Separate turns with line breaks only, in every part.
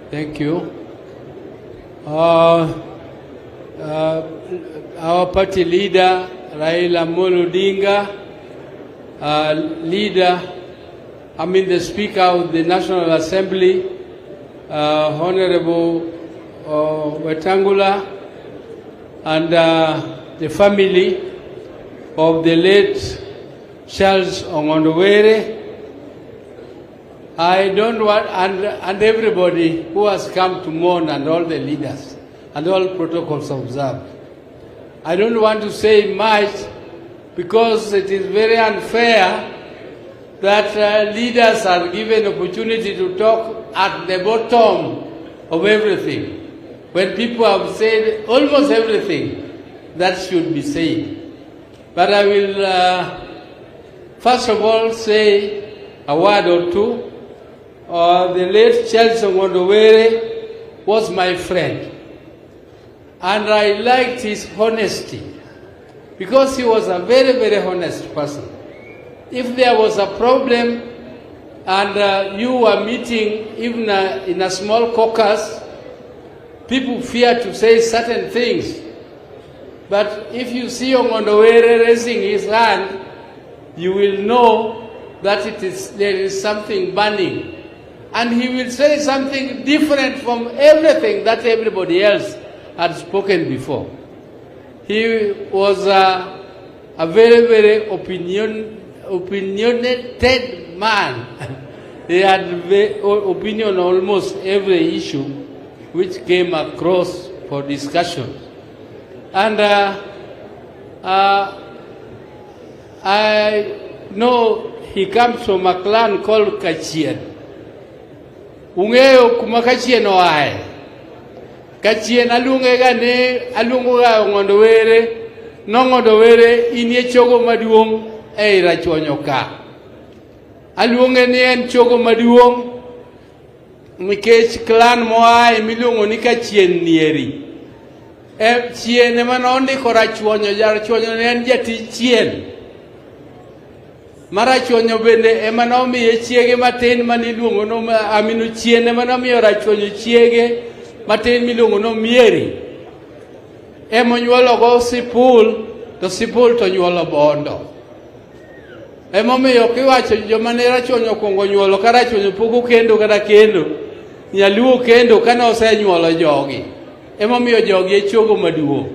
Thank you. Our party leader, Raila Odinga, the Speaker of the National Assembly, Honorable Wetangula, and the family of the late Charles Ong'Ondo. I don't want, and everybody who has come to mourn, and all the leaders, and all protocols observed. I don't want to say much because it is very unfair that leaders are given opportunity to talk at the bottom of everything, when people have said almost everything that should be said. But I will first of all say a word or two. The late Charles Ong'Ondo was my friend, and I liked his honesty because he was a very, very honest person. If there was a problem and you were meeting even in a small caucus, people fear to say certain things. But if you see Ong'Ondo raising his hand, you will know that there is something burning. And he will say something different from everything that everybody else had spoken before. He was a very, very opinionated man. He had opinion on almost every issue which came across for discussion. And I know he comes from a clan called Kachien. Ung'eyo kuma Kachien oae. Kachien alungega ne alunguga Ong'Ondo nong'Ondo inie chogo maduong' ei rachuonyo ka. Alunge ni en chogo maduong' nikech clan moae milungo ni Kachien nieri. Chien ema nondiko rachuonyo ne en jatij chien. Marachuonyo bende ema nomiye chiege matin maniluongo no amino chien ema nomiyo rachuonyo chiege matin miluongo no mieri. Ema nyuolo go sipul, to sipul to nyuolo bondo. Ema miyo kiwacho joma ne rachuonyo kuongo nyuolo ka rachuonyo poko kendo kata kendo, nyaluo kendo kana osenyuolo jogi. Ema miyo jogi e chogo maduong'.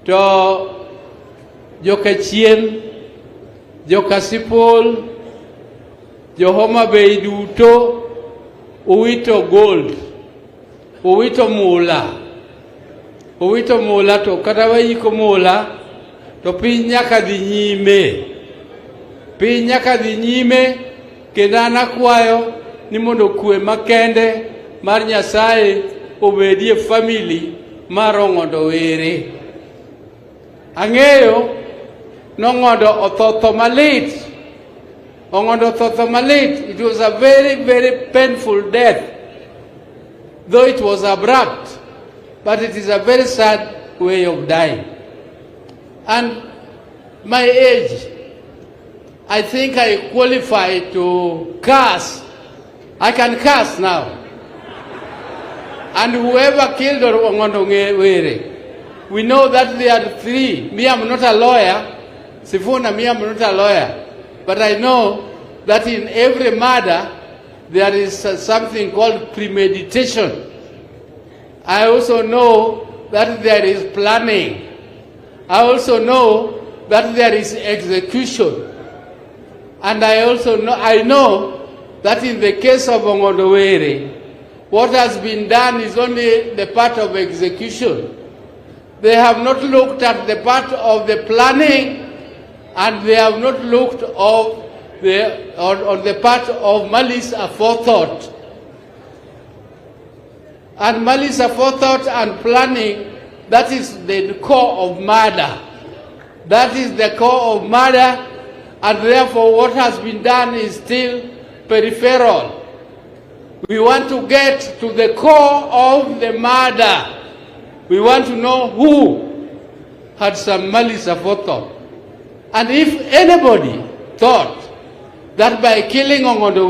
To joka chien, joka sipol, jo Homa Bay duto uwito gold, uwito mula to kata wayiko mula to piny nyaka dhi nyime, kendo an akwayo ni mondo kwe makende mar Nyasaye obedie family mar Ong'Ondo. Ang'eyo nong'Ondo othotho malit. Ong'Ondo othotho malit. It was a very, very painful death. Though it was abrupt, but it is a very sad way of dying. And my age, I think I qualify to curse. I can curse now. And whoever killed Ong'Ondo, we know that there are three. Me, I'm not a lawyer. Sifuna, me, I'm not a lawyer. But I know that in every murder, there is something called premeditation. I also know that there is planning. I also know that there is execution. And I know that in the case of Ong'Ondo, what has been done is only the part of execution. They have not looked at the part of the planning, and they have not looked on the part of malice aforethought. And malice aforethought and planning, that is the core of murder. That is the core of murder, and therefore what has been done is still peripheral. We want to get to the core of the murder. We want to know who had some malice aforethought. And if anybody thought that by killing Ong'Ondo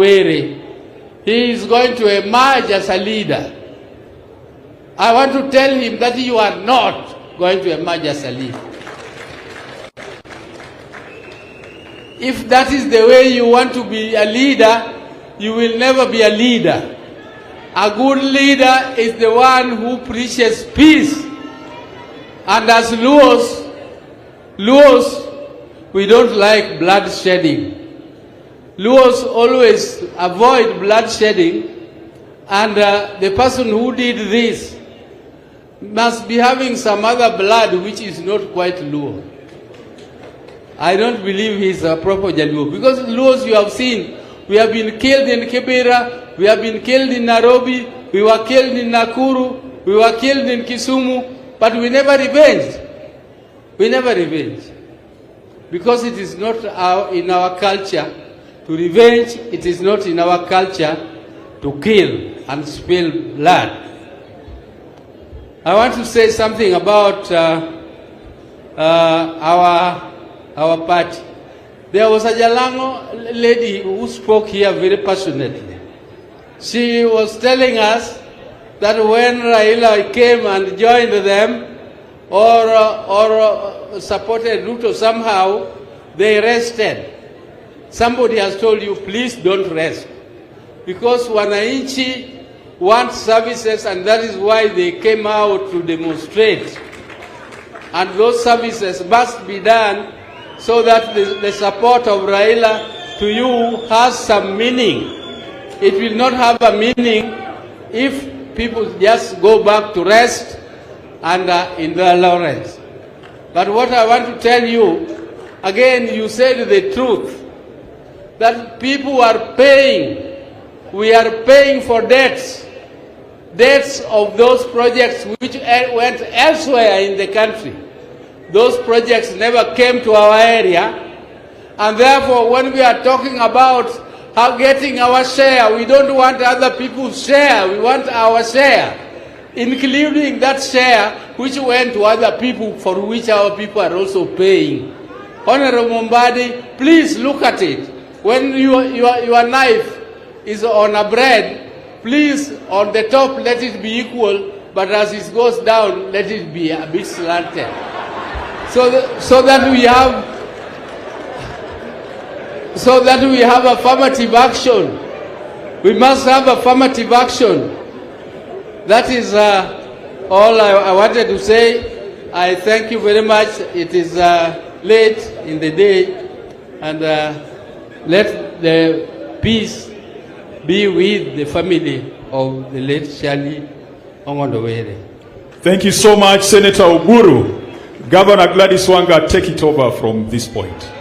he is going to emerge as a leader. I want to tell him that you are not going to emerge as a leader. If that is the way you want to be a leader, you will never be a leader. A good leader is the one who preaches peace. And as Luos, we don't like bloodshedding. Luos always avoid bloodshedding, and the person who did this must be having some other blood which is not quite Luo. I don't believe he's a proper Jaluo, because Luos, you have seen, we have been killed in Kibera, we have been killed in Nairobi, we were killed in Nakuru, we were killed in Kisumu, but we never revenged. We never revenged. Because it is not in our culture to revenge, it is not in our culture to kill and spill blood. I want to say something about our party. There was a Jalango lady who spoke here very passionately. She was telling us that when Raila came and joined them or supported Ruto somehow, they rested. Somebody has told you, please don't rest. Because wananchi want services, and that is why they came out to demonstrate. And those services must be done so that the support of Raila to you has some meaning. It will not have a meaning if people just go back to rest and in their laurels. But what I want to tell you, again, you said the truth, that people are paying. We are paying for debts of those projects which went elsewhere in the country. Those projects never came to our area, and therefore when we are talking about how getting our share, we don't want other people's share, we want our share, including that share which went to other people, for which our people are also paying. Honorable Mbadi, please look at it. When your knife is on a bread, please on the top let it be equal, but as it goes down, let it be a bit slanted. So that we have affirmative action. We must have affirmative action. That is all I wanted to say. I thank you very much. It is late in the day, and let the peace be with the family of the late Shali Ong'Ondo.
Thank you so much, Senator Oburu. Governor Gladys Wanga, take it over from this point.